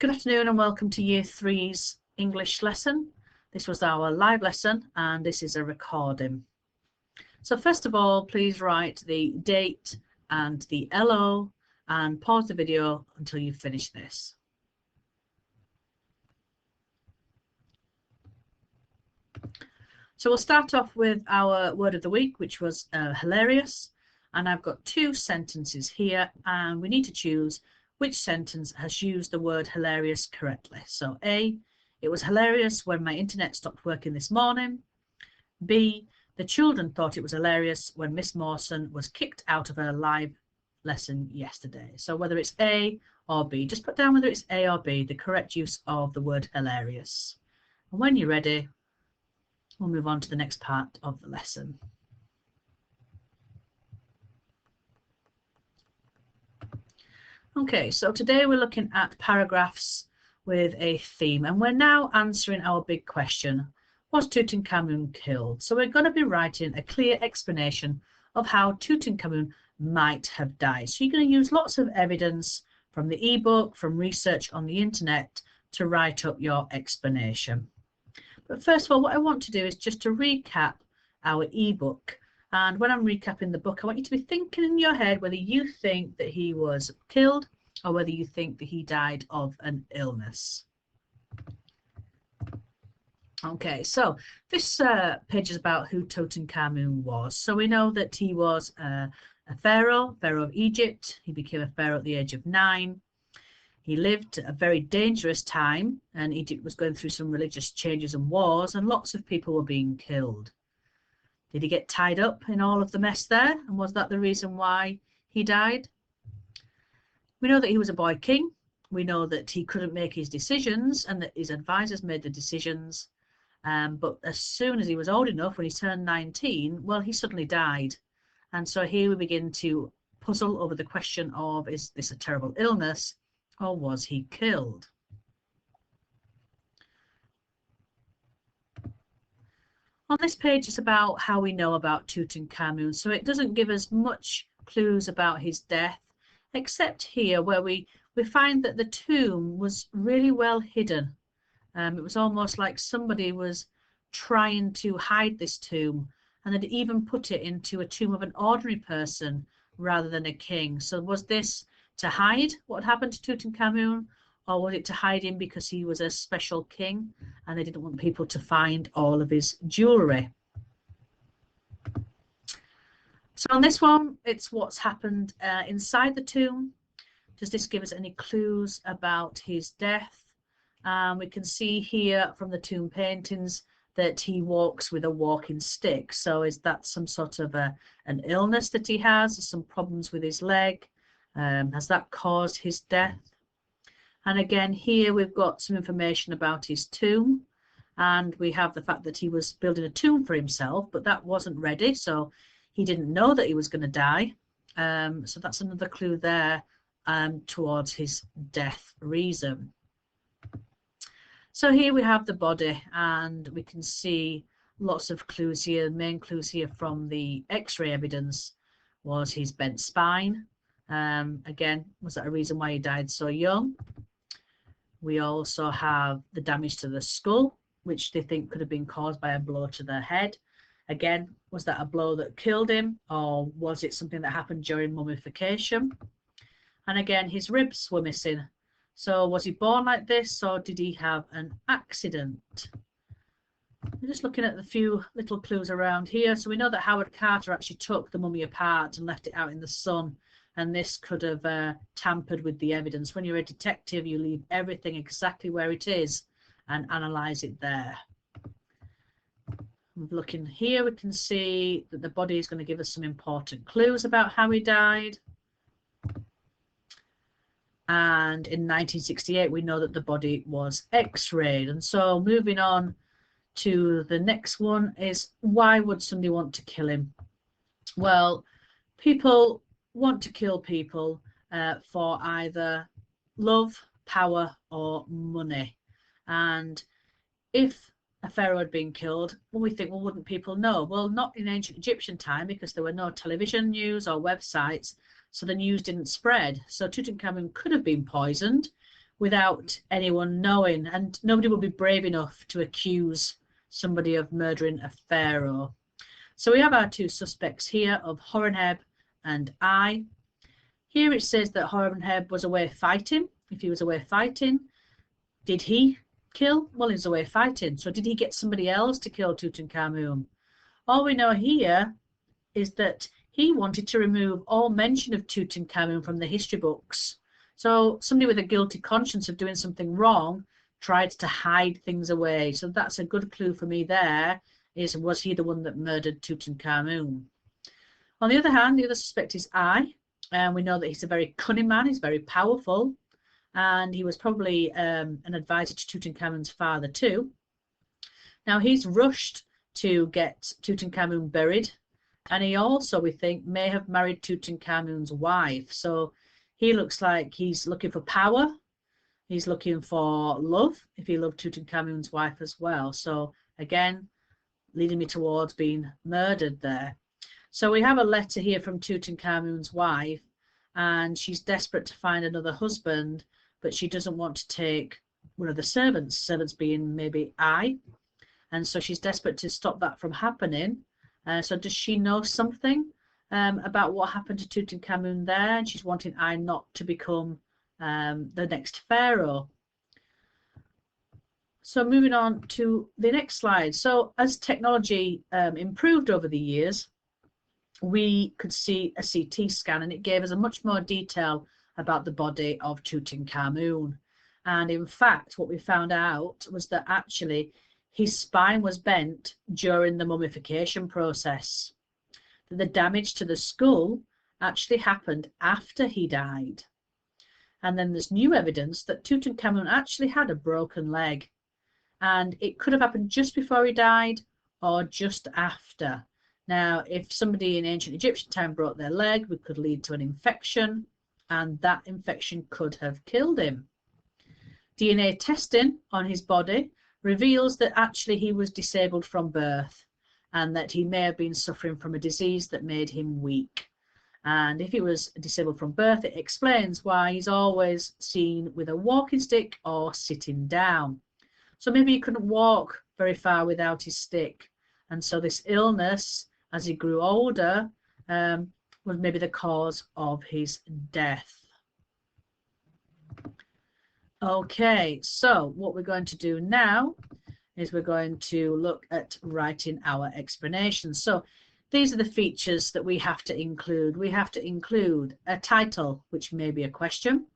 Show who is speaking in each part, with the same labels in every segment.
Speaker 1: Good afternoon and welcome to Year 3's English lesson. This was our live lesson and this is a recording. So first of all, please write the date and the LO and pause the video until you finish this. So we'll start off with our word of the week, which was hilarious. And I've got two sentences here and we need to choose which sentence has used the word hilarious correctly. So A, it was hilarious when my internet stopped working this morning. B, the children thought it was hilarious when Miss Mawson was kicked out of her live lesson yesterday. So whether it's A or B, just put down whether it's A or B, the correct use of the word hilarious. And when you're ready, we'll move on to the next part of the lesson. Okay, so today we're looking at paragraphs with a theme and we're now answering our big question, was Tutankhamun killed? So we're going to be writing a clear explanation of how Tutankhamun might have died. So you're going to use lots of evidence from the ebook, from research on the internet to write up your explanation. But first of all, what I want to do is just to recap our ebook. And when I'm recapping the book, I want you to be thinking in your head whether you think that he was killed or whether you think that he died of an illness. Okay, so this page is about who Tutankhamun was. So we know that he was a pharaoh of Egypt. He became a pharaoh at the age of 9. He lived a very dangerous time and Egypt was going through some religious changes and wars and lots of people were being killed. Did he get tied up in all of the mess there? And was that the reason why he died? We know that he was a boy king. We know that he couldn't make his decisions and that his advisors made the decisions. But as soon as he was old enough, when he turned 19, well, he suddenly died. And so here we begin to puzzle over the question of, is this a terrible illness or was he killed? On this page, it's about how we know about Tutankhamun. So it doesn't give us much clues about his death, except here where we find that the tomb was really well hidden. It was almost like somebody was trying to hide this tomb and they'd even put it into a tomb of an ordinary person rather than a king. So was this to hide what happened to Tutankhamun? Or was it to hide him because he was a special king and they didn't want people to find all of his jewellery? So on this one, it's what's happened inside the tomb. Does this give us any clues about his death? We can see here from the tomb paintings that he walks with a walking stick. So is that some sort of an illness that he has, some problems with his leg? Has that caused his death? And again, here we've got some information about his tomb. And we have the fact that he was building a tomb for himself, but that wasn't ready. So he didn't know that he was going to die. So that's another clue there towards his death reason. So here we have the body and we can see lots of clues here. Main clues here from the X-ray evidence was his bent spine. Again, was that a reason why he died so young? We also have the damage to the skull, which they think could have been caused by a blow to the head. Again, was that a blow that killed him or was it something that happened during mummification? And again, his ribs were missing. So was he born like this or did he have an accident? We're just looking at the few little clues around here. So we know that Howard Carter actually took the mummy apart and left it out in the sun. And this could have tampered with the evidence. When you're a detective, you leave everything exactly where it is and analyze it there. Looking here, we can see that the body is going to give us some important clues about how he died. And in 1968, we know that the body was X-rayed. And so moving on to the next one is, why would somebody want to kill him? Well, people want to kill people for either love, power or money. And if a pharaoh had been killed, well, we think, well, wouldn't people know? Well, not in ancient Egyptian time because there were no television news or websites, so the news didn't spread. So Tutankhamun could have been poisoned. without anyone knowing, and nobody would be brave enough to accuse somebody of murdering a pharaoh. So we have our two suspects here of Horemheb and I. Here it says that Horemheb was away fighting. If he was away fighting, did he kill? Well, he's away fighting. So did he get somebody else to kill Tutankhamun? All we know here is that he wanted to remove all mention of Tutankhamun from the history books. So somebody with a guilty conscience of doing something wrong tried to hide things away. So that's a good clue for me there, is was he the one that murdered Tutankhamun? On the other hand, the other suspect is I, and we know that he's a very cunning man, he's very powerful, and he was probably an advisor to Tutankhamun's father too. Now he's rushed to get Tutankhamun buried, and he also, we think, may have married Tutankhamun's wife. So he looks like he's looking for power, he's looking for love, if he loved Tutankhamun's wife as well. So again, leading me towards being murdered there. So we have a letter here from Tutankhamun's wife, and she's desperate to find another husband, but she doesn't want to take one of the servants being maybe I. And so she's desperate to stop that from happening. So does she know something about what happened to Tutankhamun there? And she's wanting I not to become the next pharaoh. So moving on to the next slide. So as technology improved over the years, we could see a CT scan, and it gave us a much more detail about the body of Tutankhamun. And in fact, what we found out was that actually his spine was bent during the mummification process. The damage to the skull actually happened after he died. And then there's new evidence that Tutankhamun actually had a broken leg, and it could have happened just before he died or just after. Now, if somebody in ancient Egyptian time broke their leg, it could lead to an infection, and that infection could have killed him. DNA testing on his body reveals that actually he was disabled from birth, and that he may have been suffering from a disease that made him weak. And if he was disabled from birth, it explains why he's always seen with a walking stick or sitting down. So maybe he couldn't walk very far without his stick. And so this illness, as he grew older, was maybe the cause of his death. Okay, so what we're going to do now is we're going to look at writing our explanation. So these are the features that we have to include. We have to include a title, which may be a question.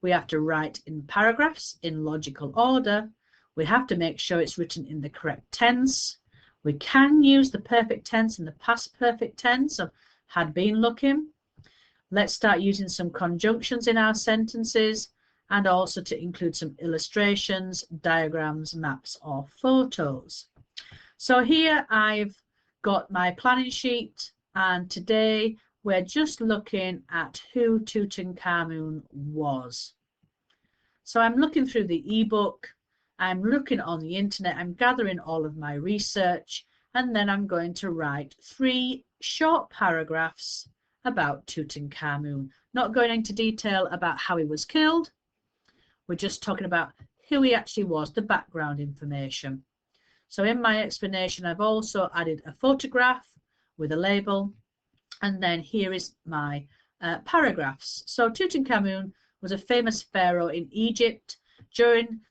Speaker 1: We have to write in paragraphs in logical order. We have to make sure it's written in the correct tense. We can use the perfect tense and the past perfect tense of had been looking. Let's start using some conjunctions in our sentences, and also to include some illustrations, diagrams, maps, or photos. So here I've got my planning sheet, and today we're just looking at who Tutankhamun was. So I'm looking through the ebook, I'm looking on the internet, I'm gathering all of my research, and then I'm going to write 3 short paragraphs about Tutankhamun. Not going into detail about how he was killed, we're just talking about who he actually was, the background information. So in my explanation, I've also added a photograph with a label, and then here is my paragraphs. So Tutankhamun was a famous pharaoh in Egypt.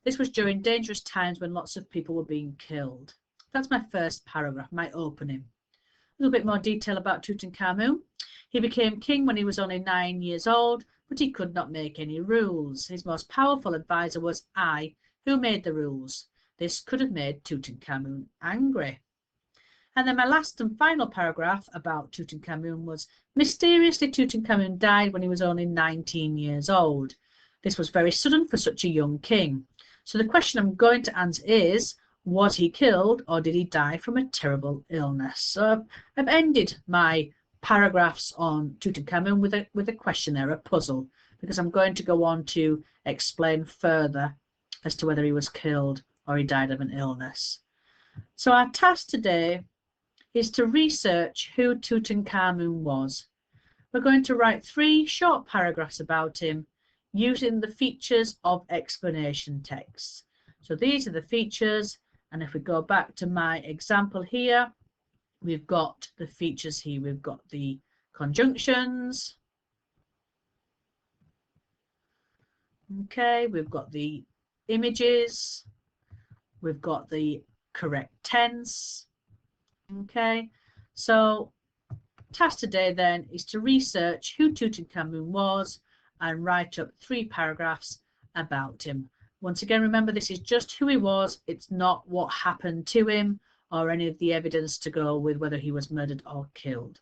Speaker 1: This was during dangerous times when lots of people were being killed. That's my first paragraph, my opening. A little bit more detail about Tutankhamun. He became king when he was only 9 years old, but he could not make any rules. His most powerful advisor was I, who made the rules. This could have made Tutankhamun angry. And then my last and final paragraph about Tutankhamun was, mysteriously Tutankhamun died when he was only 19 years old. This was very sudden for such a young king. So the question I'm going to answer is, was he killed or did he die from a terrible illness? So I've ended my paragraphs on Tutankhamun with a question there, a puzzle, because I'm going to go on to explain further as to whether he was killed or he died of an illness. So our task today is to research who Tutankhamun was. We're going to write 3 short paragraphs about him using the features of explanation text. So these are the features, and if we go back to my example here, we've got the features here. We've got the conjunctions. Okay, we've got the images. We've got the correct tense. Okay, so task today then is to research who Tutankhamun was and write up 3 paragraphs about him. Once again, remember, this is just who he was. It's not what happened to him or any of the evidence to go with whether he was murdered or killed.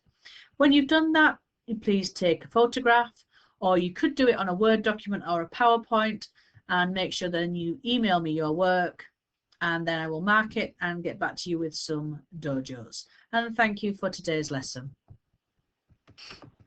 Speaker 1: When you've done that, please take a photograph, or you could do it on a Word document or a PowerPoint, and make sure then you email me your work, and then I will mark it and get back to you with some dojos. And thank you for today's lesson.